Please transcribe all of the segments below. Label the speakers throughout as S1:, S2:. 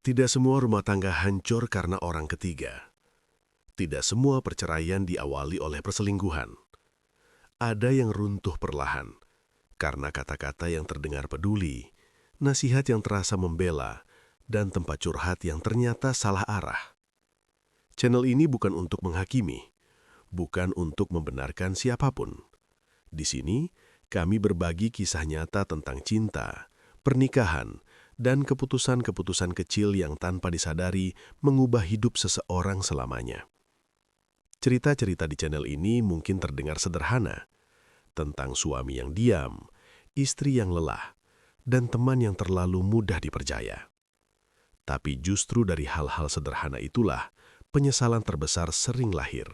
S1: Tidak semua rumah tangga hancur karena orang ketiga. Tidak semua perceraian diawali oleh perselingkuhan. Ada yang runtuh perlahan karena kata-kata yang terdengar peduli, nasihat yang terasa membela, dan tempat curhat yang ternyata salah arah. Channel ini bukan untuk menghakimi, bukan untuk membenarkan siapapun. Di sini, kami berbagi kisah nyata tentang cinta, pernikahan, dan keputusan-keputusan kecil yang tanpa disadari mengubah hidup seseorang selamanya. Cerita-cerita di channel ini mungkin terdengar sederhana, tentang suami yang diam, istri yang lelah, dan teman yang terlalu mudah dipercaya. Tapi justru dari hal-hal sederhana itulah penyesalan terbesar sering lahir.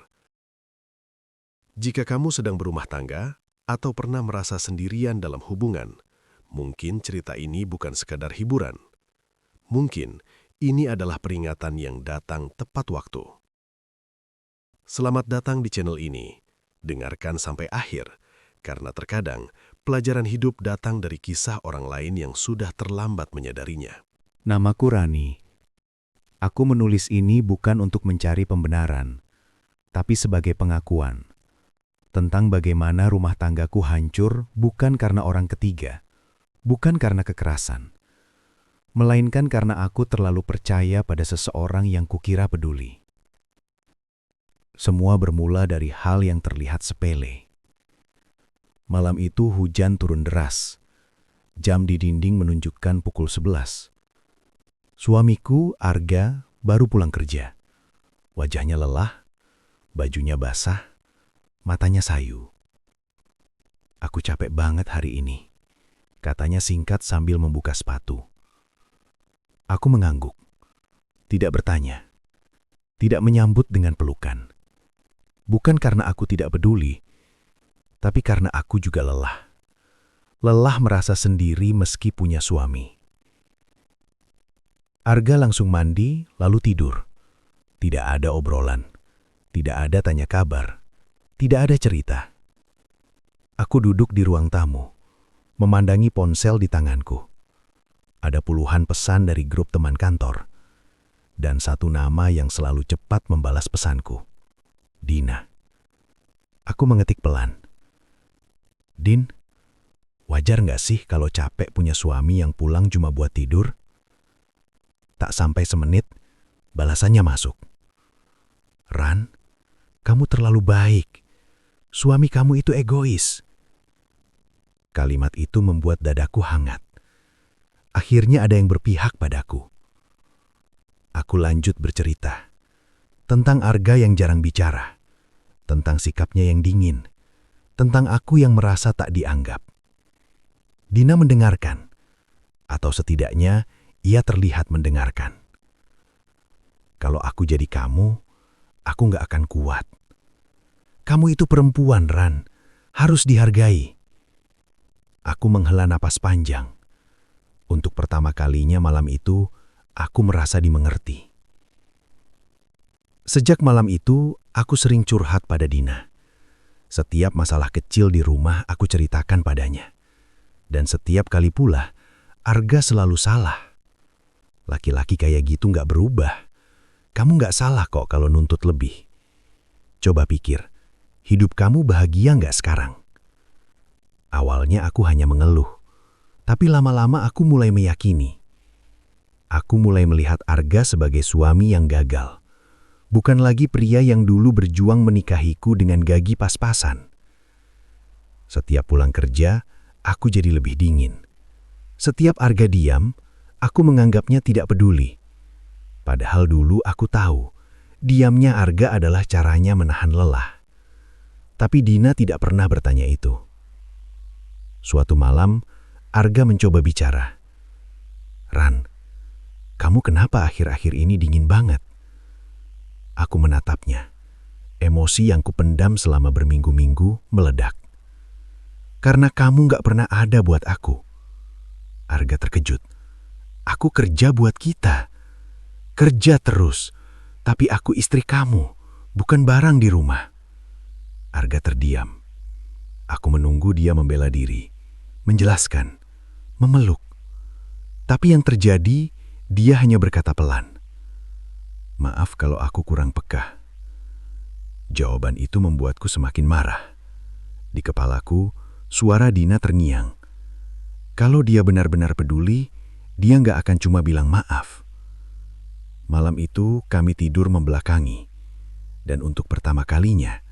S1: Jika kamu sedang berumah tangga atau pernah merasa sendirian dalam hubungan, mungkin cerita ini bukan sekadar hiburan. Mungkin ini adalah peringatan yang datang tepat waktu. Selamat datang di channel ini. Dengarkan sampai akhir, karena terkadang pelajaran hidup datang dari kisah orang lain yang sudah terlambat menyadarinya.
S2: Namaku Rani. Aku menulis ini bukan untuk mencari pembenaran, tapi sebagai pengakuan tentang bagaimana rumah tanggaku hancur bukan karena orang ketiga, bukan karena kekerasan, melainkan karena aku terlalu percaya pada seseorang yang kukira peduli. Semua bermula dari hal yang terlihat sepele. Malam itu hujan turun deras. Jam di dinding menunjukkan pukul 11. Suamiku, Arga, baru pulang kerja. Wajahnya lelah, bajunya basah, matanya sayu. "Aku capek banget hari ini," katanya singkat sambil membuka sepatu. Aku mengangguk, tidak bertanya, tidak menyambut dengan pelukan. Bukan karena aku tidak peduli, tapi karena aku juga lelah. Lelah merasa sendiri meski punya suami. Arga langsung mandi, lalu tidur. Tidak ada obrolan, tidak ada tanya kabar, tidak ada cerita. Aku duduk di ruang tamu, memandangi ponsel di tanganku. Ada puluhan pesan dari grup teman kantor, dan satu nama yang selalu cepat membalas pesanku. Dina. Aku mengetik pelan. "Din, wajar nggak sih kalau capek punya suami yang pulang cuma buat tidur?" Tak sampai semenit, balasannya masuk. "Ran, kamu terlalu baik. Suami kamu itu egois." Kalimat itu membuat dadaku hangat. Akhirnya ada yang berpihak padaku. Aku lanjut bercerita tentang Arga yang jarang bicara, tentang sikapnya yang dingin, tentang aku yang merasa tak dianggap. Dina mendengarkan, atau setidaknya ia terlihat mendengarkan. "Kalau aku jadi kamu, aku nggak akan kuat. Kamu itu perempuan, Ran, harus dihargai." Aku menghela napas panjang. Untuk pertama kalinya malam itu, aku merasa dimengerti. Sejak malam itu, aku sering curhat pada Dina. Setiap masalah kecil di rumah aku ceritakan padanya. Dan setiap kali pula, Arga selalu salah. "Laki-laki kayak gitu nggak berubah. Kamu nggak salah kok kalau nuntut lebih. Coba pikir, hidup kamu bahagia nggak sekarang?" Awalnya aku hanya mengeluh, tapi lama-lama aku mulai meyakini. Aku mulai melihat Arga sebagai suami yang gagal. Bukan lagi pria yang dulu berjuang menikahiku dengan gaji pas-pasan. Setiap pulang kerja, aku jadi lebih dingin. Setiap Arga diam, aku menganggapnya tidak peduli. Padahal dulu aku tahu, diamnya Arga adalah caranya menahan lelah. Tapi Dina tidak pernah bertanya itu. Suatu malam, Arga mencoba bicara. "Ran, kamu kenapa akhir-akhir ini dingin banget?" Aku menatapnya. Emosi yang kupendam selama berminggu-minggu meledak. "Karena kamu gak pernah ada buat aku." Arga terkejut. "Aku kerja buat kita. Kerja terus. Tapi aku istri kamu, bukan barang di rumah." Arga terdiam. Aku menunggu dia membela diri, menjelaskan, memeluk. Tapi yang terjadi, Dia hanya berkata pelan, "Maaf kalau aku kurang peka." Jawaban itu membuatku semakin marah. Di kepalaku, suara Dina terngiang. Kalau dia benar-benar peduli, dia nggak akan cuma bilang maaf. Malam itu kami tidur membelakangi, dan untuk pertama kalinya,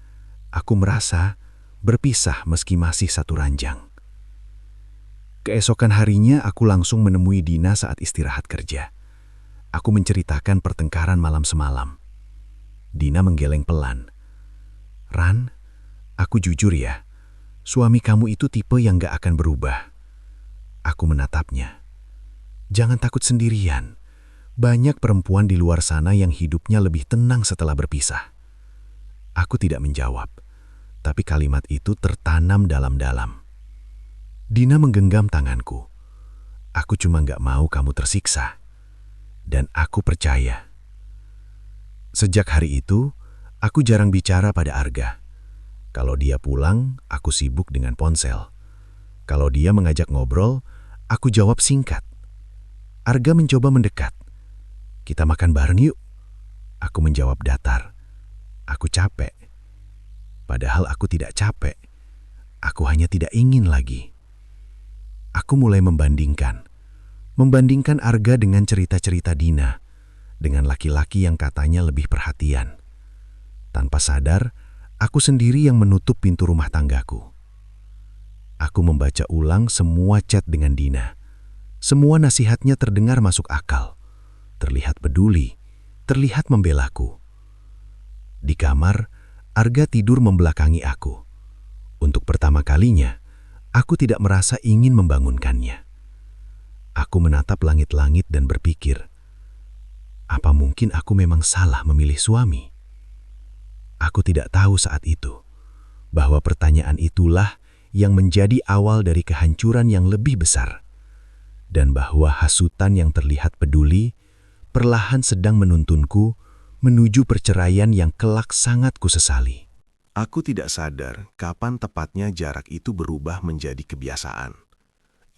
S2: aku merasa berpisah meski masih satu ranjang. Keesokan harinya aku langsung menemui Dina saat istirahat kerja. Aku menceritakan pertengkaran malam semalam. Dina menggeleng pelan. "Ran, aku jujur ya, suami kamu itu tipe yang gak akan berubah." Aku menatapnya. "Jangan takut sendirian. Banyak perempuan di luar sana yang hidupnya lebih tenang setelah berpisah." Aku tidak menjawab, tapi kalimat itu tertanam dalam-dalam. Dina menggenggam tanganku. "Aku cuma gak mau kamu tersiksa." Dan aku percaya. Sejak hari itu, aku jarang bicara pada Arga. Kalau dia pulang, aku sibuk dengan ponsel. Kalau dia mengajak ngobrol, aku jawab singkat. Arga mencoba mendekat. "Kita makan bareng yuk." Aku menjawab datar. "Aku capek." Padahal aku tidak capek. Aku hanya tidak ingin lagi. Aku mulai membandingkan. Membandingkan Arga dengan cerita-cerita Dina, dengan laki-laki yang katanya lebih perhatian. Tanpa sadar, aku sendiri yang menutup pintu rumah tanggaku. Aku membaca ulang semua chat dengan Dina. Semua nasihatnya terdengar masuk akal. Terlihat peduli, terlihat membelaku. Di kamar, Arga tidur membelakangi aku. Untuk pertama kalinya, aku tidak merasa ingin membangunkannya. Aku menatap langit-langit dan berpikir, apa mungkin aku memang salah memilih suami? Aku tidak tahu saat itu bahwa pertanyaan itulah yang menjadi awal dari kehancuran yang lebih besar, dan bahwa hasutan yang terlihat peduli perlahan sedang menuntunku menuju perceraian yang kelak sangat kusesali.
S1: Aku tidak sadar kapan tepatnya jarak itu berubah menjadi kebiasaan.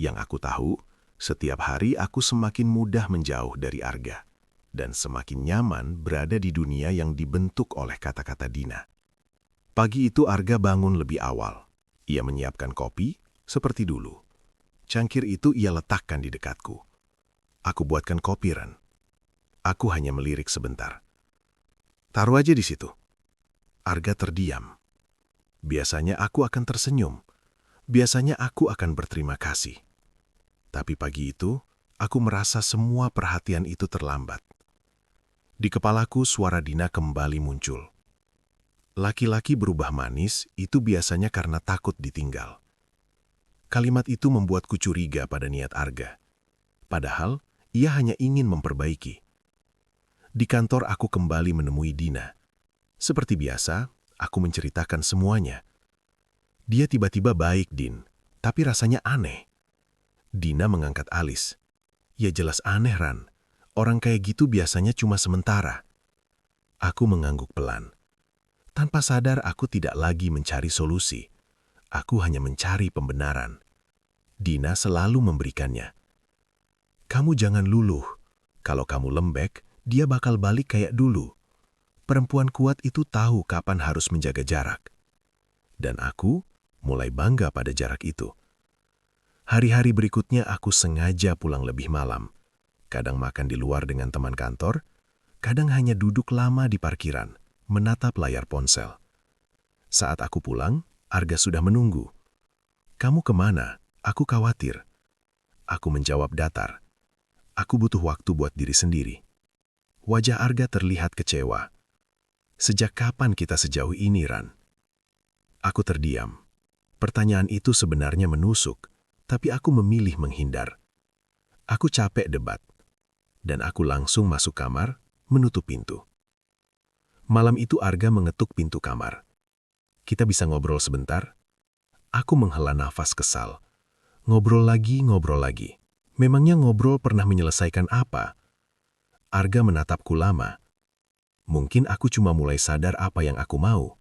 S1: Yang aku tahu, setiap hari aku semakin mudah menjauh dari Arga dan semakin nyaman berada di dunia yang dibentuk oleh kata-kata Dina. Pagi itu Arga bangun lebih awal. Ia menyiapkan kopi seperti dulu. Cangkir itu ia letakkan di dekatku. Aku buatkan kopi, Ran. Aku hanya melirik sebentar. "Taruh aja di situ." Arga terdiam. Biasanya aku akan tersenyum. Biasanya aku akan berterima kasih. Tapi pagi itu, aku merasa semua perhatian itu terlambat. Di kepalaku suara Dina kembali muncul. Laki-laki berubah manis itu biasanya karena takut ditinggal. Kalimat itu membuatku curiga pada niat Arga. Padahal, ia hanya ingin memperbaiki. Di kantor aku kembali menemui Dina. Seperti biasa, aku menceritakan semuanya. Dia tiba-tiba baik, Din, tapi rasanya aneh. Dina mengangkat alis. "Ya jelas aneh, Ran. Orang kayak gitu biasanya cuma sementara." Aku mengangguk pelan. Tanpa sadar aku tidak lagi mencari solusi. Aku hanya mencari pembenaran. Dina selalu memberikannya. "Kamu jangan luluh. Kalau kamu lembek, dia bakal balik kayak dulu. Perempuan kuat itu tahu kapan harus menjaga jarak." Dan aku mulai bangga pada jarak itu. Hari-hari berikutnya aku sengaja pulang lebih malam. Kadang makan di luar dengan teman kantor, kadang hanya duduk lama di parkiran, menatap layar ponsel. Saat aku pulang, Arga sudah menunggu. "Kamu kemana? Aku khawatir." Aku menjawab datar. "Aku butuh waktu buat diri sendiri." Wajah Arga terlihat kecewa. "Sejak kapan kita sejauh ini, Ran?" Aku terdiam. Pertanyaan itu sebenarnya menusuk, tapi aku memilih menghindar. Aku capek debat, dan aku langsung masuk kamar, menutup pintu. Malam itu Arga mengetuk pintu kamar. "Kita bisa ngobrol sebentar?" Aku menghela nafas kesal. Ngobrol lagi. Memangnya ngobrol pernah menyelesaikan apa? Arga menatapku lama. Mungkin aku cuma mulai sadar apa yang aku mau.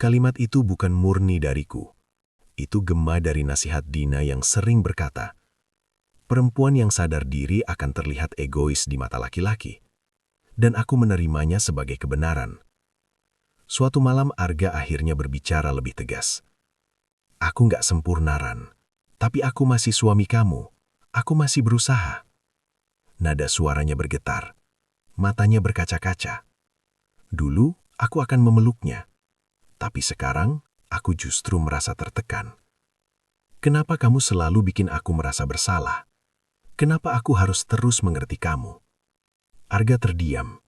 S1: Kalimat itu bukan murni dariku. Itu gema dari nasihat Dina yang sering berkata,
S3: Perempuan yang sadar diri akan terlihat egois di mata laki-laki, dan aku menerimanya sebagai kebenaran. Suatu malam Arga akhirnya berbicara lebih tegas. Aku nggak sempurna, Ran, tapi aku masih suami kamu. Aku masih berusaha. Nada suaranya bergetar, matanya berkaca-kaca. Dulu aku akan memeluknya, tapi sekarang aku justru merasa tertekan. Kenapa kamu selalu bikin aku merasa bersalah? Kenapa aku harus terus mengerti kamu? Arga terdiam,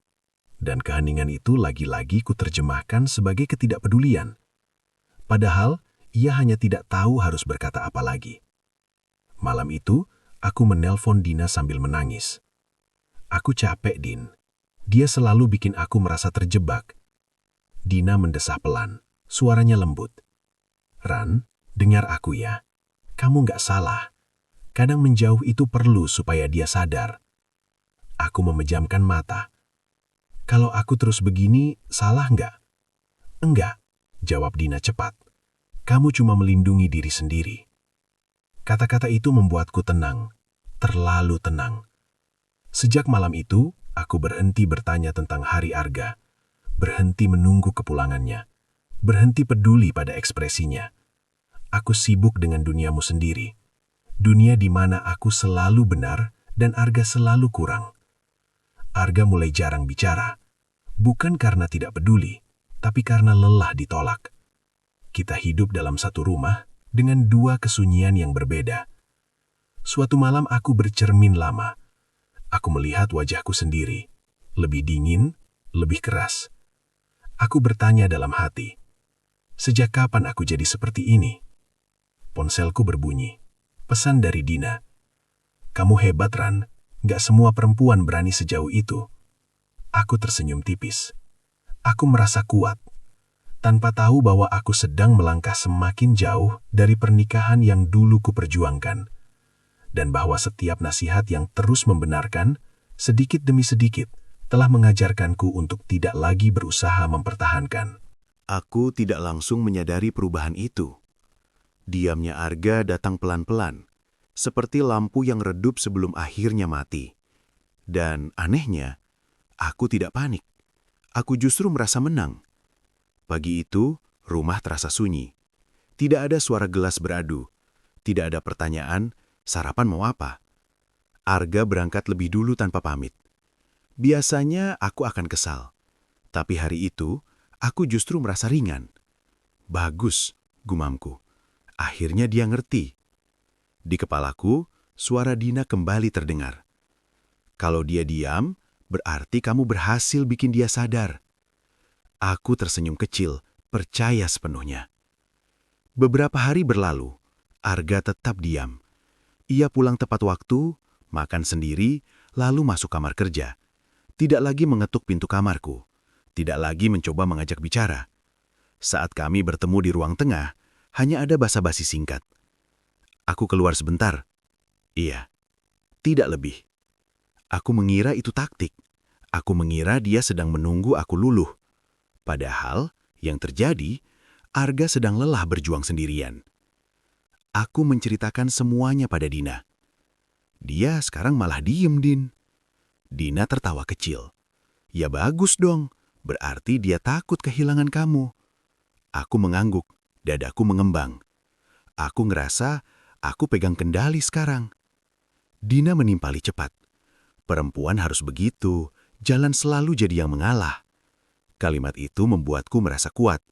S3: dan keheningan itu lagi-lagi kuterjemahkan sebagai ketidakpedulian. Padahal, ia hanya tidak tahu harus berkata apa lagi. Malam itu, aku menelpon Dina sambil menangis. Aku capek, Din. Dia selalu bikin aku merasa terjebak. Dina mendesah pelan, suaranya lembut. Ran, dengar aku ya. Kamu nggak salah. Kadang menjauh itu perlu supaya dia sadar. Aku memejamkan mata. Kalau aku terus begini, salah nggak? Enggak, jawab Dina cepat. Kamu cuma melindungi diri sendiri. Kata-kata itu membuatku tenang, terlalu tenang. Sejak malam itu, aku berhenti bertanya tentang hari Arga, berhenti menunggu kepulangannya, berhenti peduli pada ekspresinya. Aku sibuk dengan duniamu sendiri. Dunia di mana aku selalu benar dan Arga selalu kurang. Arga mulai jarang bicara, bukan karena tidak peduli, tapi karena lelah ditolak. Kita hidup dalam satu rumah dengan dua kesunyian yang berbeda. Suatu malam aku bercermin lama. Aku melihat wajahku sendiri, lebih dingin, lebih keras. Aku bertanya dalam hati, sejak kapan aku jadi seperti ini? Ponselku berbunyi. Pesan dari Dina. Kamu hebat, Ran. Gak semua perempuan berani sejauh itu. Aku tersenyum tipis. Aku merasa kuat, tanpa tahu bahwa aku sedang melangkah semakin jauh dari pernikahan yang dulu kuperjuangkan. Dan bahwa setiap nasihat yang terus membenarkan, sedikit demi sedikit, telah mengajarkanku untuk tidak lagi berusaha mempertahankan.
S1: Aku tidak langsung menyadari perubahan itu. Diamnya Arga datang pelan-pelan, seperti lampu yang redup sebelum akhirnya mati. Dan anehnya, aku tidak panik. Aku justru merasa menang. Pagi itu, rumah terasa sunyi. Tidak ada suara gelas beradu. Tidak ada pertanyaan, sarapan mau apa? Arga berangkat lebih dulu tanpa pamit. Biasanya aku akan kesal. Tapi hari itu, aku justru merasa ringan. Bagus, gumamku. Akhirnya dia ngerti. Di kepalaku, suara Dina kembali terdengar. Kalau dia diam, berarti kamu berhasil bikin dia sadar. Aku tersenyum kecil, percaya sepenuhnya. Beberapa hari berlalu, Arga tetap diam. Ia pulang tepat waktu, makan sendiri, lalu masuk kamar kerja. Tidak lagi mengetuk pintu kamarku. Tidak lagi mencoba mengajak bicara. Saat kami bertemu di ruang tengah, hanya ada basa-basi singkat. Aku keluar sebentar. Iya, tidak lebih. Aku mengira itu taktik. Aku mengira dia sedang menunggu aku luluh. Padahal, yang terjadi, Arga sedang lelah berjuang sendirian. Aku menceritakan semuanya pada Dina. Dia sekarang malah diem, Din. Dina tertawa kecil. Ya bagus dong, berarti dia takut kehilangan kamu. Aku mengangguk, dadaku mengembang. Aku ngerasa aku pegang kendali sekarang. Dina menimpali cepat. Perempuan harus begitu, jalan selalu jadi yang mengalah. Kalimat itu membuatku merasa kuat.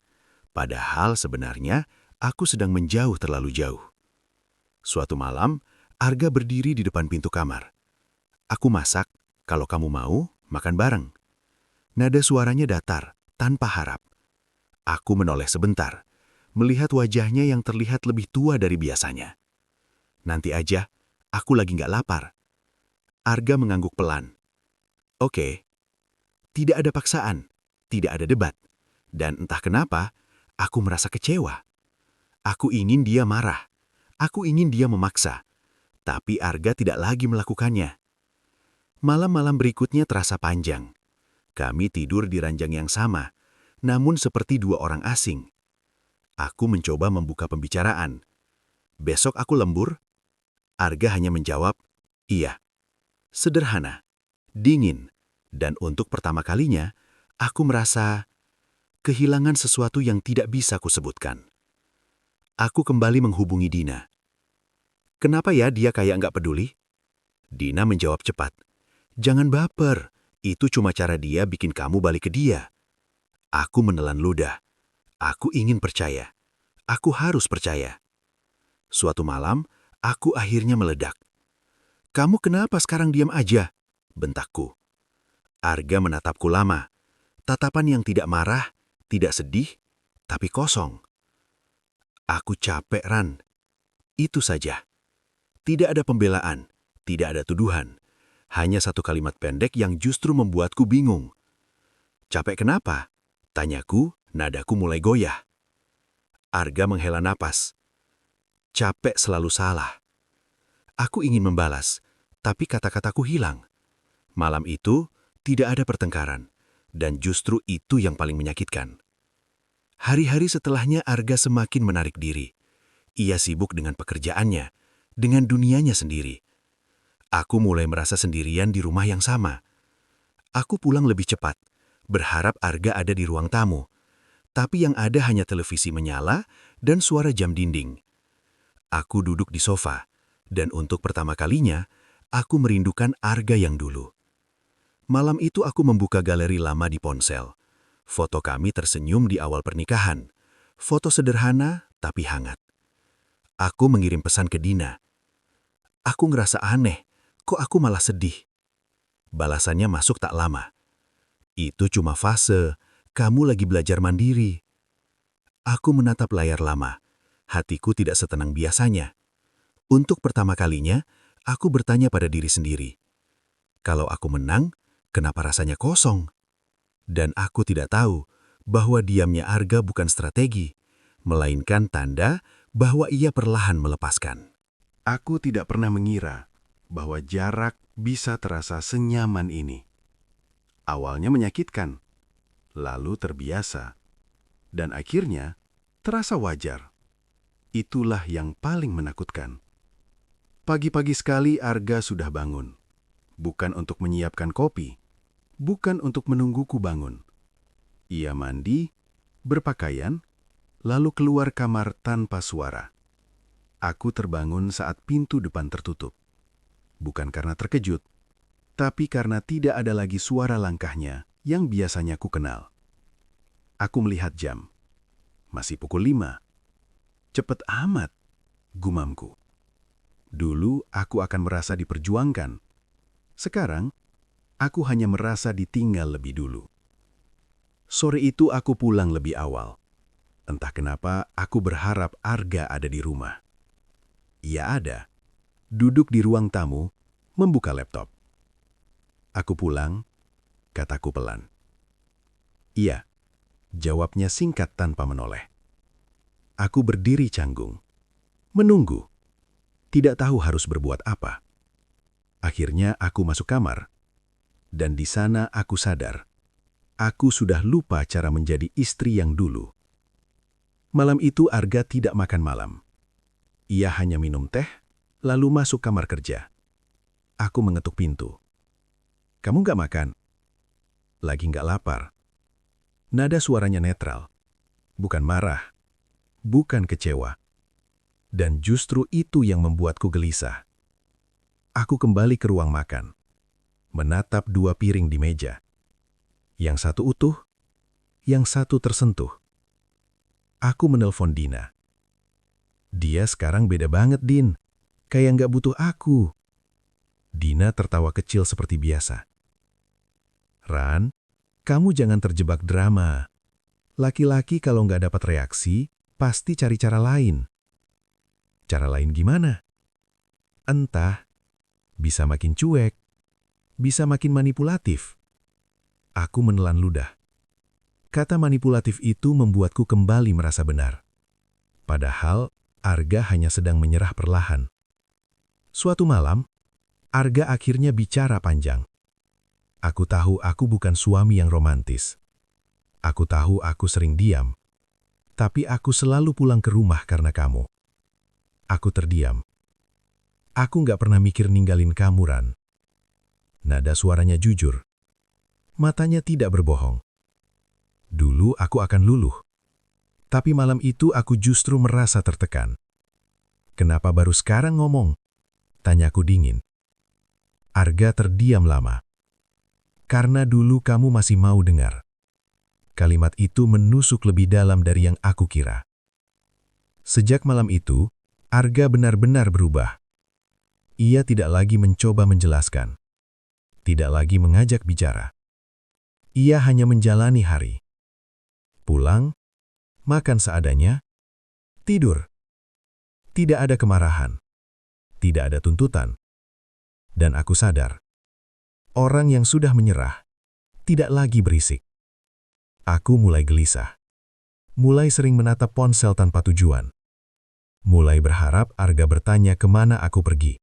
S1: Padahal sebenarnya aku sedang menjauh terlalu jauh. Suatu malam, Arga berdiri di depan pintu kamar. Aku masak, kalau kamu mau, makan bareng. Nada suaranya datar, tanpa harap. Aku menoleh sebentar, melihat wajahnya yang terlihat lebih tua dari biasanya. Nanti aja, aku lagi nggak lapar. Arga mengangguk pelan. Oke. Tidak ada paksaan, tidak ada debat. Dan entah kenapa, aku merasa kecewa. Aku ingin dia marah. Aku ingin dia memaksa. Tapi Arga tidak lagi melakukannya. Malam-malam berikutnya terasa panjang. Kami tidur di ranjang yang sama, namun seperti dua orang asing. Aku mencoba membuka pembicaraan. Besok aku lembur. Arga hanya menjawab,
S2: Iya, sederhana, dingin, dan untuk pertama kalinya, aku merasa kehilangan sesuatu yang tidak bisa kusebutkan. Aku kembali menghubungi Dina. Kenapa ya dia kayak nggak peduli? Dina menjawab cepat. Jangan baper, itu cuma cara dia bikin kamu balik ke dia. Aku menelan ludah. Aku ingin percaya. Aku harus percaya. Suatu malam, aku akhirnya meledak. Kamu kenapa sekarang diam aja? Bentakku. Arga menatapku lama. Tatapan yang tidak marah, tidak sedih, tapi kosong. Aku capek, Ran. Itu saja. Tidak ada pembelaan, tidak ada tuduhan. Hanya satu kalimat pendek yang justru membuatku bingung. Capek kenapa? Tanyaku, nadaku mulai goyah. Arga menghela napas. Capek selalu salah. Aku ingin membalas, tapi kata-kataku hilang. Malam itu, tidak ada pertengkaran, dan justru itu yang paling menyakitkan. Hari-hari setelahnya Arga semakin menarik diri. Ia sibuk dengan pekerjaannya, dengan dunianya sendiri. Aku mulai merasa sendirian di rumah yang sama. Aku pulang lebih cepat, berharap Arga ada di ruang tamu. Tapi yang ada hanya televisi menyala dan suara jam dinding. Aku duduk di sofa, dan untuk pertama kalinya, aku merindukan Arga yang dulu. Malam itu aku membuka galeri lama di ponsel. Foto kami tersenyum di awal pernikahan. Foto sederhana, tapi hangat. Aku mengirim pesan ke Dina. Aku ngerasa aneh, kok aku malah sedih? Balasannya masuk tak lama. Itu cuma fase, kamu lagi belajar mandiri. Aku menatap layar lama. Hatiku tidak setenang biasanya. Untuk pertama kalinya, aku bertanya pada diri sendiri. Kalau aku menang, kenapa rasanya kosong? Dan aku tidak tahu bahwa diamnya Arga bukan strategi, melainkan tanda bahwa ia perlahan melepaskan.
S1: Aku tidak pernah mengira bahwa jarak bisa terasa senyaman ini. Awalnya menyakitkan, lalu terbiasa, dan akhirnya terasa wajar. Itulah yang paling menakutkan. Pagi-pagi sekali Arga sudah bangun. Bukan untuk menyiapkan kopi, bukan untuk menungguku bangun. Ia mandi, berpakaian, lalu keluar kamar tanpa suara. Aku terbangun saat pintu depan tertutup. Bukan karena terkejut, tapi karena tidak ada lagi suara langkahnya yang biasanya ku kenal. Aku melihat jam. Masih pukul 5. Cepet amat, gumamku. Dulu aku akan merasa diperjuangkan. Sekarang, aku hanya merasa ditinggal lebih dulu. Sore itu aku pulang lebih awal. Entah kenapa aku berharap Arga ada di rumah. Ia ada, duduk di ruang tamu, membuka laptop. Aku pulang, kataku pelan. Iya, jawabnya singkat tanpa menoleh. Aku berdiri canggung, menunggu, tidak tahu harus berbuat apa. Akhirnya aku masuk kamar, dan di sana aku sadar, aku sudah lupa cara menjadi istri yang dulu. Malam itu Arga tidak makan malam. Ia hanya minum teh, lalu masuk kamar kerja. Aku mengetuk pintu. Kamu nggak makan? Lagi nggak lapar. Nada suaranya netral. Bukan marah. Bukan kecewa. Dan justru itu yang membuatku gelisah. Aku kembali ke ruang makan. Menatap 2 piring di meja. Yang satu utuh, yang satu tersentuh. Aku menelpon Dina. Dia sekarang beda banget, Din. Kayak nggak butuh aku. Dina tertawa kecil seperti biasa. Ran, kamu jangan terjebak drama. Laki-laki kalau nggak dapat reaksi, pasti cari cara lain. Cara lain gimana? Entah, bisa makin cuek, bisa makin manipulatif. Aku menelan ludah. Kata manipulatif itu membuatku kembali merasa benar. Padahal, Arga hanya sedang menyerah perlahan. Suatu malam, Arga akhirnya bicara panjang. Aku tahu aku bukan suami yang romantis. Aku tahu aku sering diam. Tapi aku selalu pulang ke rumah karena kamu. Aku terdiam.
S2: Aku nggak pernah mikir ninggalin kamu, Ran. Nada suaranya jujur. Matanya tidak berbohong. Dulu aku akan luluh. Tapi malam itu aku justru merasa tertekan. Kenapa baru sekarang ngomong? Tanyaku dingin. Arga terdiam lama. Karena dulu kamu masih mau dengar. Kalimat itu menusuk lebih dalam dari yang aku kira. Sejak malam itu, Arga benar-benar berubah. Ia tidak lagi mencoba menjelaskan. Tidak lagi mengajak bicara. Ia hanya menjalani hari. Pulang, makan seadanya, tidur. Tidak ada kemarahan. Tidak ada tuntutan. Dan aku sadar, orang yang sudah menyerah, tidak lagi berisik. Aku mulai gelisah. Mulai sering menatap ponsel tanpa tujuan. Mulai berharap Arga bertanya kemana aku pergi.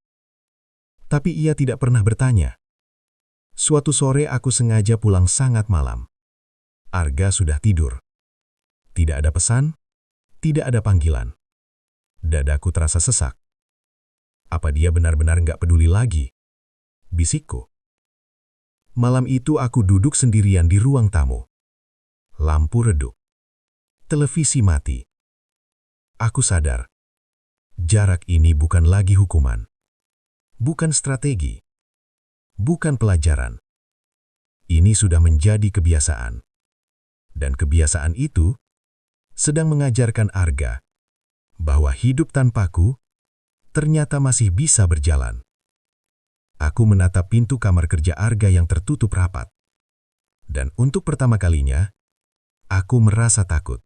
S2: Tapi ia tidak pernah bertanya. Suatu sore aku sengaja pulang sangat malam. Arga sudah tidur. Tidak ada pesan, tidak ada panggilan. Dadaku terasa sesak. Apa dia benar-benar nggak peduli lagi? Bisikku. Malam itu aku duduk sendirian di ruang tamu. Lampu redup. Televisi mati. Aku sadar. Jarak ini bukan lagi hukuman. Bukan strategi. Bukan pelajaran. Ini sudah menjadi kebiasaan. Dan kebiasaan itu sedang mengajarkan Arga bahwa hidup tanpaku ternyata masih bisa berjalan. Aku menatap pintu kamar kerja Arga yang tertutup rapat. Dan untuk pertama kalinya, aku merasa takut.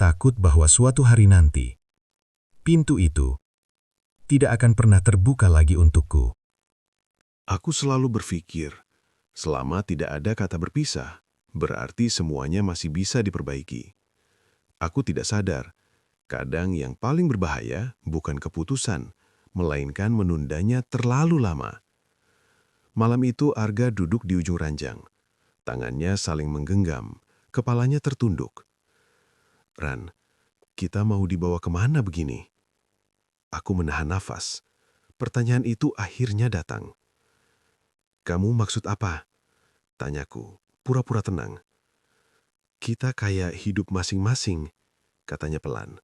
S2: Takut bahwa suatu hari nanti, pintu itu tidak akan pernah terbuka lagi untukku.
S1: Aku selalu berpikir, selama tidak ada kata berpisah, berarti semuanya masih bisa diperbaiki. Aku tidak sadar, kadang yang paling berbahaya bukan keputusan, melainkan menundanya terlalu lama. Malam itu Arga duduk di ujung ranjang. Tangannya saling menggenggam, kepalanya tertunduk. Ran, kita mau dibawa kemana begini? Aku menahan nafas. Pertanyaan itu akhirnya datang. Kamu maksud apa? Tanyaku, pura-pura tenang. Kita kayak hidup masing-masing, katanya pelan.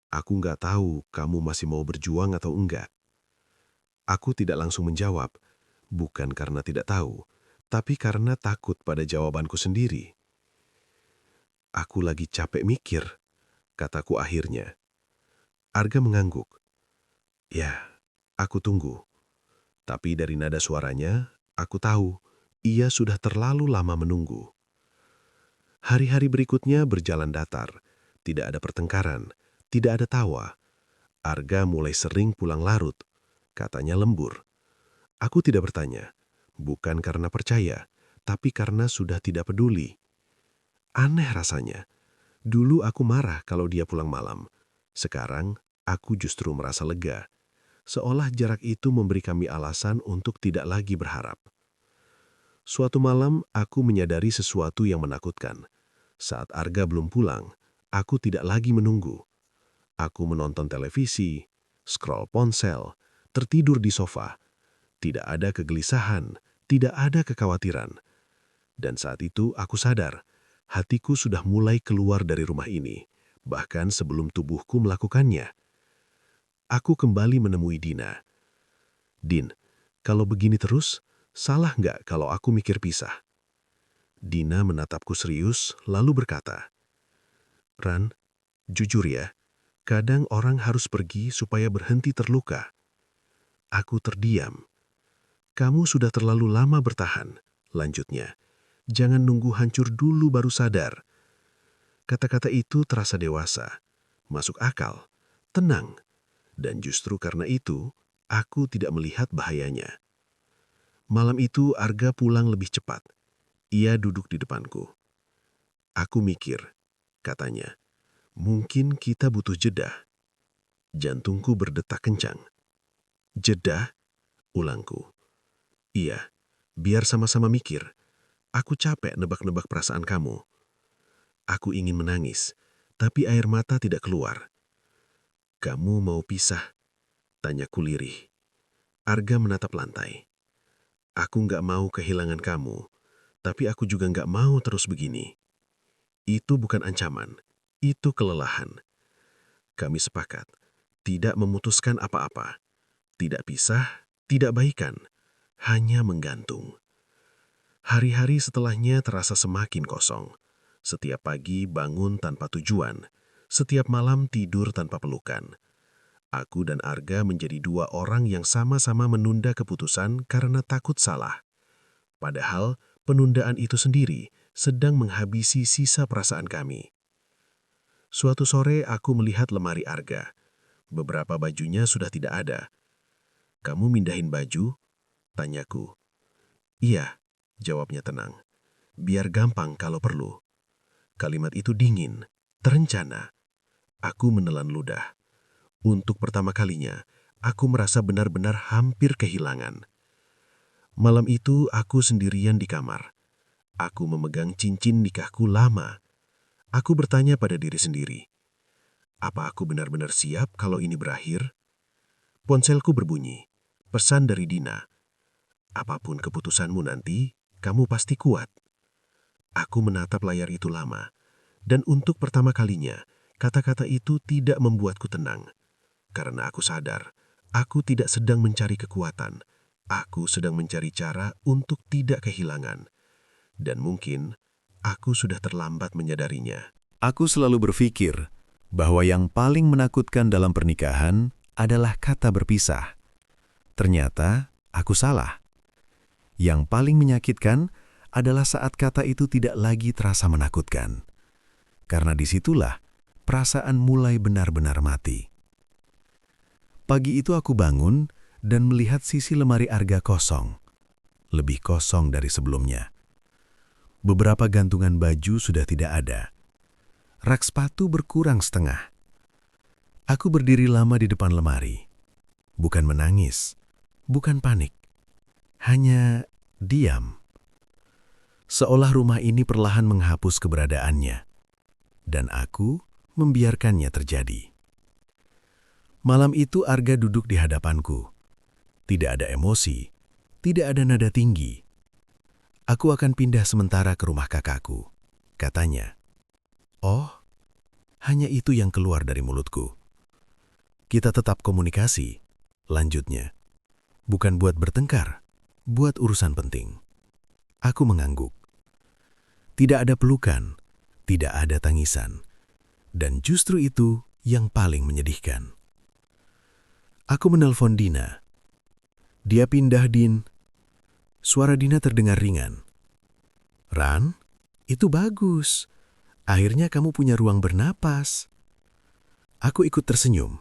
S1: Aku nggak tahu kamu masih mau berjuang atau enggak. Aku tidak langsung menjawab, bukan karena tidak tahu, tapi karena takut pada jawabanku sendiri. Aku lagi capek mikir, kataku akhirnya. Arga mengangguk. Ya, aku tunggu. Tapi dari nada suaranya, aku tahu ia sudah terlalu lama menunggu. Hari-hari berikutnya berjalan datar. Tidak ada pertengkaran, tidak ada tawa. Arga mulai sering pulang larut. Katanya lembur. Aku tidak bertanya, bukan karena percaya, tapi karena sudah tidak peduli. Aneh rasanya. Dulu aku marah kalau dia pulang malam. Sekarang, aku justru merasa lega. Seolah jarak itu memberi kami alasan untuk tidak lagi berharap. Suatu malam, aku menyadari sesuatu yang menakutkan. Saat Arga belum pulang, aku tidak lagi menunggu. Aku menonton televisi, scroll ponsel, tertidur di sofa. Tidak ada kegelisahan, tidak ada kekhawatiran. Dan saat itu aku sadar, hatiku sudah mulai keluar dari rumah ini, bahkan sebelum tubuhku melakukannya. Aku kembali menemui Dina. Din, kalau begini terus, salah nggak kalau aku mikir pisah? Dina menatapku serius, lalu berkata, Ran, jujur ya, kadang orang harus pergi supaya berhenti terluka. Aku terdiam. Kamu sudah terlalu lama bertahan, lanjutnya. Jangan nunggu hancur dulu baru sadar. Kata-kata itu terasa dewasa, masuk akal, tenang. Dan justru karena itu, aku tidak melihat bahayanya. Malam itu Arga pulang lebih cepat. Ia duduk di depanku. Aku mikir, katanya, mungkin kita butuh jeda. Jantungku berdetak kencang. Jeda? Ulangku. Iya, biar sama-sama mikir. Aku capek nebak-nebak perasaan kamu. Aku ingin menangis, tapi air mata tidak keluar. Kamu mau pisah? Tanyaku lirih. Arga menatap lantai. Aku nggak mau kehilangan kamu, tapi aku juga nggak mau terus begini. Itu bukan ancaman, itu kelelahan. Kami sepakat, tidak memutuskan apa-apa. Tidak pisah, tidak baikan, hanya menggantung. Hari-hari setelahnya terasa semakin kosong. Setiap pagi bangun tanpa tujuan, setiap malam tidur tanpa pelukan. Aku dan Arga menjadi dua orang yang sama-sama menunda keputusan karena takut salah. Padahal penundaan itu sendiri sedang menghabisi sisa perasaan kami. Suatu sore aku melihat lemari Arga. Beberapa bajunya sudah tidak ada. "Kamu mindahin baju?" tanyaku. "Iya," jawabnya tenang. "Biar gampang kalau perlu." Kalimat itu dingin, terencana. Aku menelan ludah. Untuk pertama kalinya, aku merasa benar-benar hampir kehilangan. Malam itu aku sendirian di kamar. Aku memegang cincin nikahku lama. Aku bertanya pada diri sendiri, apa aku benar-benar siap kalau ini berakhir? Ponselku berbunyi, pesan dari Dina. "Apapun keputusanmu nanti, kamu pasti kuat." Aku menatap layar itu lama, dan untuk pertama kalinya, kata-kata itu tidak membuatku tenang. Karena aku sadar, aku tidak sedang mencari kekuatan. Aku sedang mencari cara untuk tidak kehilangan. Dan mungkin, aku sudah terlambat menyadarinya.
S3: Aku selalu berpikir bahwa yang paling menakutkan dalam pernikahan adalah kata berpisah. Ternyata, aku salah. Yang paling menyakitkan adalah saat kata itu tidak lagi terasa menakutkan. Karena disitulah perasaan mulai benar-benar mati. Pagi itu aku bangun dan melihat sisi lemari Arga kosong. Lebih kosong dari sebelumnya. Beberapa gantungan baju sudah tidak ada. Rak sepatu berkurang setengah. Aku berdiri lama di depan lemari. Bukan menangis, bukan panik. Hanya diam. Seolah rumah ini perlahan menghapus keberadaannya. Dan aku membiarkannya terjadi. Malam itu Arga duduk di hadapanku. Tidak ada emosi, tidak ada nada tinggi. "Aku akan pindah sementara ke rumah kakakku," katanya. Oh, hanya itu yang keluar dari mulutku. "Kita tetap komunikasi," lanjutnya. "Bukan buat bertengkar, buat urusan penting." Aku mengangguk. Tidak ada pelukan, tidak ada tangisan. Dan justru itu yang paling menyedihkan. Aku menelpon Dina. "Dia pindah, Din." Suara Dina terdengar ringan. "Ran, itu bagus. Akhirnya kamu punya ruang bernapas." Aku ikut tersenyum,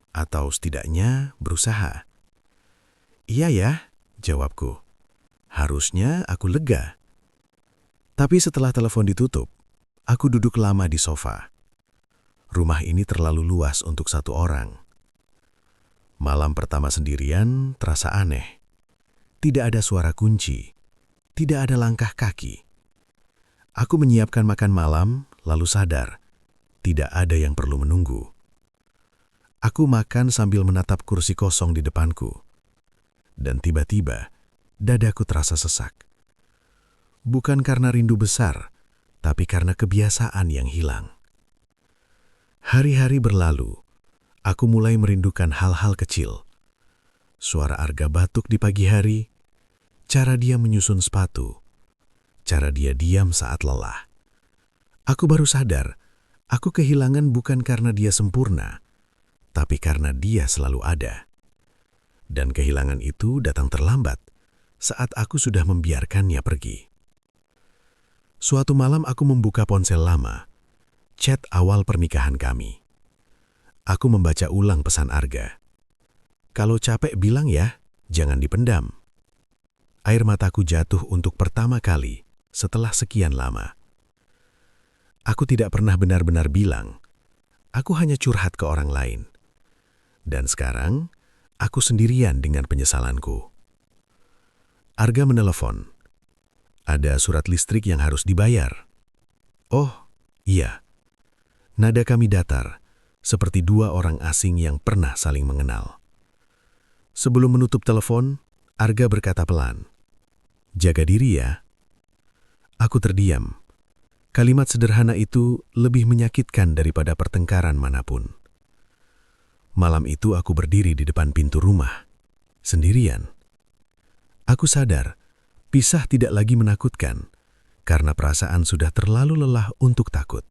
S3: atau setidaknya berusaha. "Iya ya," jawabku. "Harusnya aku lega." Tapi setelah telepon ditutup, aku duduk lama di sofa. Rumah ini terlalu luas untuk satu orang. Malam pertama sendirian terasa aneh. Tidak ada suara kunci, tidak ada langkah kaki. Aku menyiapkan makan malam, lalu sadar, tidak ada yang perlu menunggu. Aku makan sambil menatap kursi kosong di depanku. Dan tiba-tiba, dadaku terasa sesak. Bukan karena rindu besar, tapi karena kebiasaan yang hilang. Hari-hari berlalu, aku mulai merindukan hal-hal kecil. Suara Arga batuk di pagi hari, cara dia menyusun sepatu, cara dia diam saat lelah. Aku baru sadar, aku kehilangan bukan karena dia sempurna, tapi karena dia selalu ada. Dan kehilangan itu datang terlambat saat aku sudah membiarkannya pergi. Suatu malam aku membuka ponsel lama, chat awal pernikahan kami. Aku membaca ulang pesan Arga. "Kalau capek bilang ya, jangan dipendam." Air mataku jatuh untuk pertama kali setelah sekian lama. Aku tidak pernah benar-benar bilang. Aku hanya curhat ke orang lain. Dan sekarang, aku sendirian dengan penyesalanku. Arga menelepon. "Ada surat listrik yang harus dibayar." "Oh, iya." Nada kami datar, seperti dua orang asing yang pernah saling mengenal.
S1: Sebelum menutup telepon, Arga berkata pelan, "Jaga diri ya." Aku terdiam. Kalimat sederhana itu lebih menyakitkan daripada pertengkaran manapun. Malam itu aku berdiri di depan pintu rumah, sendirian. Aku sadar, pisah tidak lagi menakutkan, karena perasaan sudah terlalu lelah untuk takut.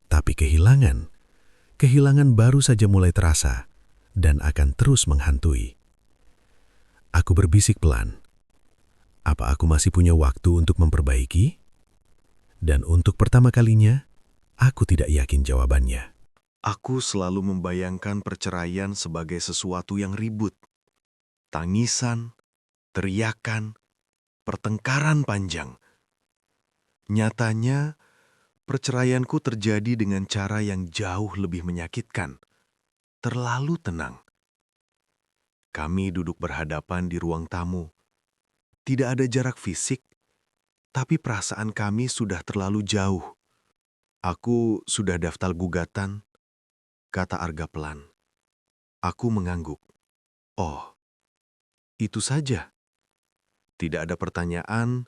S1: Tapi kehilangan baru saja mulai terasa dan akan terus menghantui. Aku berbisik pelan, apa aku masih punya waktu untuk memperbaiki? Dan untuk pertama kalinya, aku tidak yakin jawabannya. Aku selalu membayangkan perceraian sebagai sesuatu yang ribut. Tangisan, teriakan, pertengkaran panjang. Nyatanya, perceraianku terjadi dengan cara yang jauh lebih menyakitkan. Terlalu tenang. Kami duduk berhadapan di ruang tamu. Tidak ada jarak fisik, tapi perasaan kami sudah terlalu jauh. "Aku sudah daftar gugatan," kata Arga pelan. Aku mengangguk. "Oh, itu saja. Tidak ada pertanyaan,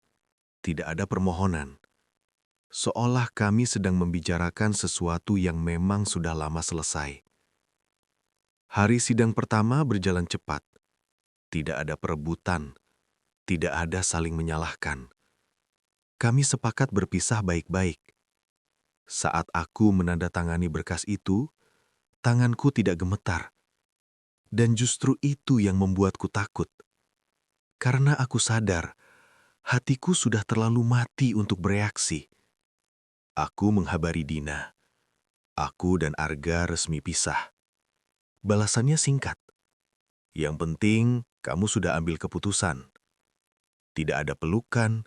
S1: tidak ada permohonan. Seolah kami sedang membicarakan sesuatu yang memang sudah lama selesai." Hari sidang pertama berjalan cepat. Tidak ada perebutan, tidak ada saling menyalahkan. Kami sepakat berpisah baik-baik. Saat aku menandatangani berkas itu, tanganku tidak gemetar. Dan justru itu yang membuatku takut. Karena aku sadar, hatiku sudah terlalu mati untuk bereaksi. Aku menghabari Dina. Aku dan Arga resmi pisah. Balasannya singkat. "Yang penting, kamu sudah ambil keputusan." Tidak ada pelukan,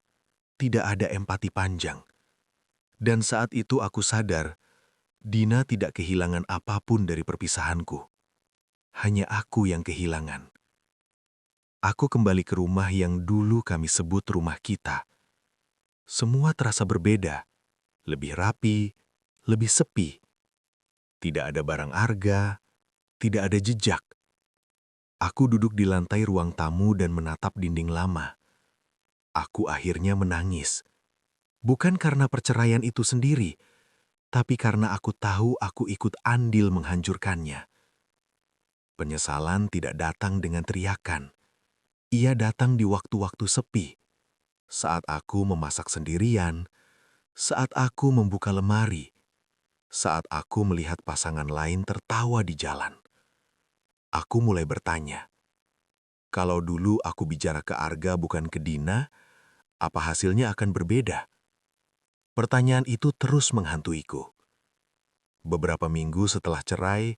S1: tidak ada empati panjang. Dan saat itu aku sadar, Dina tidak kehilangan apapun dari perpisahanku. Hanya aku yang kehilangan. Aku kembali ke rumah yang dulu kami sebut rumah kita. Semua terasa berbeda, lebih rapi, lebih sepi. Tidak ada barang Arga, tidak ada jejak. Aku duduk di lantai ruang tamu dan menatap dinding lama. Aku akhirnya menangis. Bukan karena perceraian itu sendiri, tapi karena aku tahu aku ikut andil menghancurkannya. Penyesalan tidak datang dengan teriakan. Ia datang di waktu-waktu sepi. Saat aku memasak sendirian, saat aku membuka lemari, saat aku melihat pasangan lain tertawa di jalan. Aku mulai bertanya, kalau dulu aku bicara ke Arga bukan ke Dina, apa hasilnya akan berbeda? Pertanyaan itu terus menghantuiku. Beberapa minggu setelah cerai,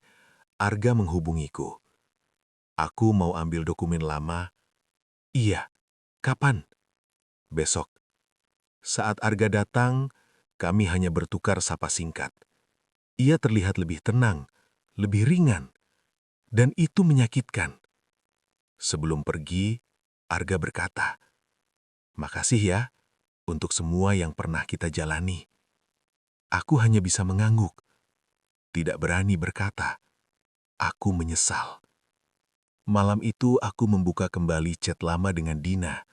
S1: Arga menghubungiku. "Aku mau ambil dokumen lama." "Iya, kapan?" "Besok." Saat Arga datang, kami hanya bertukar sapa singkat. Ia terlihat lebih tenang, lebih ringan, dan itu menyakitkan. Sebelum pergi, Arga berkata, "Makasih ya untuk semua yang pernah kita jalani." Aku hanya bisa mengangguk, tidak berani berkata, "Aku menyesal." Malam itu aku membuka kembali chat lama dengan Dina.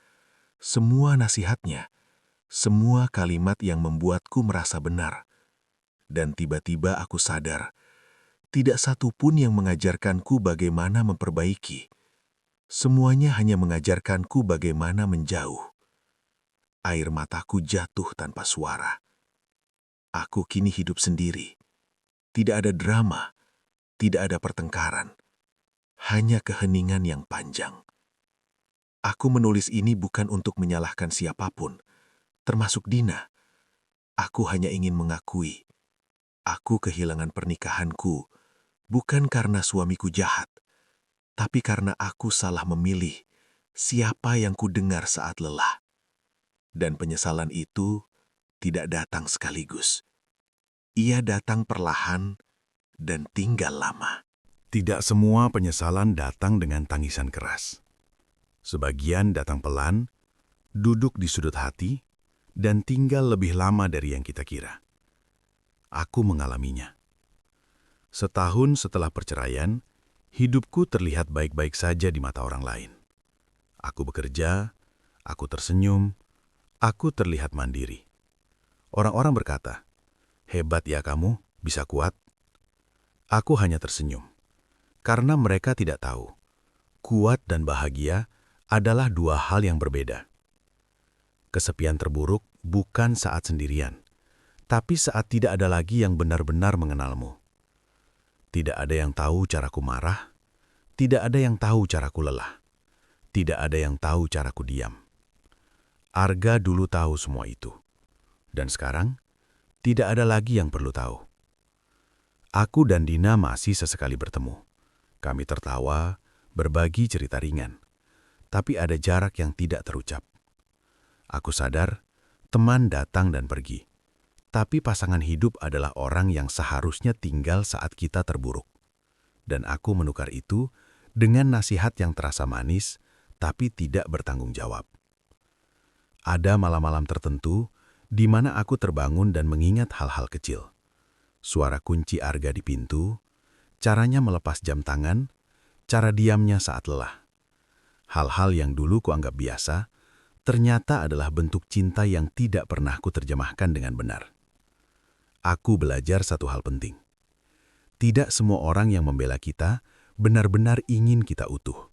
S1: Semua nasihatnya, semua kalimat yang membuatku merasa benar. Dan tiba-tiba aku sadar, tidak satu pun yang mengajarkanku bagaimana memperbaiki. Semuanya hanya mengajarkanku bagaimana menjauh. Air mataku jatuh tanpa suara. Aku kini hidup sendiri. Tidak ada drama, tidak ada pertengkaran. Hanya keheningan yang panjang. Aku menulis ini bukan untuk menyalahkan siapapun, termasuk Dina. Aku hanya ingin mengakui, aku kehilangan pernikahanku, bukan karena suamiku jahat, tapi karena aku salah memilih siapa yang kudengar saat lelah. Dan penyesalan itu tidak datang sekaligus. Ia datang perlahan dan tinggal lama.
S2: Tidak semua penyesalan datang dengan tangisan keras. Sebagian datang pelan, duduk di sudut hati, dan tinggal lebih lama dari yang kita kira. Aku mengalaminya. Setahun setelah perceraian, Hidupku terlihat baik-baik saja di mata orang lain. Aku bekerja, aku tersenyum, aku terlihat mandiri. Orang-orang berkata, "Hebat ya kamu, bisa kuat." Aku hanya tersenyum, karena mereka tidak tahu. Kuat dan bahagia adalah dua hal yang berbeda. Kesepian terburuk bukan saat sendirian, tapi saat tidak ada lagi yang benar-benar mengenalmu. Tidak ada yang tahu caraku marah, tidak ada yang tahu caraku lelah, tidak ada yang tahu caraku diam. Arga dulu tahu semua itu, dan sekarang tidak ada lagi yang perlu tahu. Aku dan Dina masih sesekali bertemu. Kami tertawa, berbagi cerita ringan, tapi ada jarak yang tidak terucap. Aku sadar, teman datang dan pergi. Tapi pasangan hidup adalah orang yang seharusnya tinggal saat kita terburuk. Dan aku menukar itu dengan nasihat yang terasa manis, tapi tidak bertanggung jawab. Ada malam-malam tertentu di mana aku terbangun dan mengingat hal-hal kecil. Suara kunci Arga di pintu, caranya melepas jam tangan, cara diamnya saat lelah. Hal-hal yang dulu kuanggap biasa, ternyata adalah bentuk cinta yang tidak pernah kuterjemahkan dengan benar. Aku belajar satu hal penting. Tidak semua orang yang membela kita benar-benar ingin kita utuh.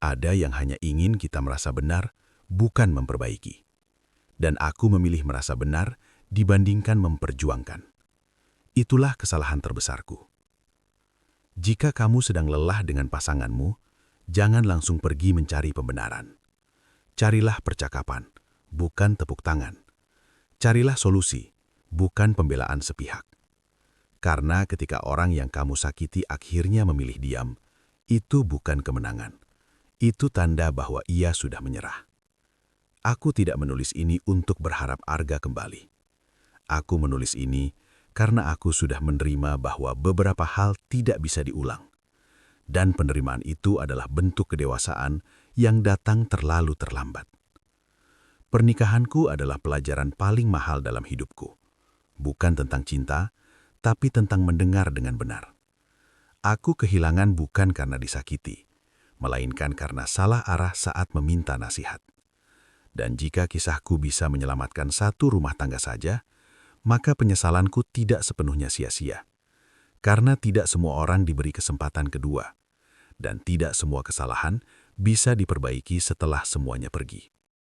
S2: Ada yang hanya ingin kita merasa benar, bukan memperbaiki. Dan aku memilih merasa benar dibandingkan memperjuangkan. Itulah kesalahan terbesarku. Jika kamu sedang lelah dengan pasanganmu, jangan langsung pergi mencari pembenaran. Carilah percakapan, bukan tepuk tangan. Carilah solusi, bukan pembelaan sepihak. Karena ketika orang yang kamu sakiti akhirnya memilih diam, itu bukan kemenangan. Itu tanda bahwa ia sudah menyerah. Aku tidak menulis ini untuk berharap Arga kembali. Aku menulis ini karena aku sudah menerima bahwa beberapa hal tidak bisa diulang. Dan penerimaan itu adalah bentuk kedewasaan yang datang terlalu terlambat. Pernikahanku adalah pelajaran paling mahal dalam hidupku. Bukan tentang cinta, tapi tentang mendengar dengan benar. Aku kehilangan bukan karena disakiti, melainkan karena salah arah saat meminta nasihat. Dan jika kisahku bisa menyelamatkan satu rumah tangga saja, maka penyesalanku tidak sepenuhnya sia-sia. Karena tidak semua orang diberi kesempatan kedua, dan tidak semua kesalahan bisa diperbaiki setelah semuanya pergi.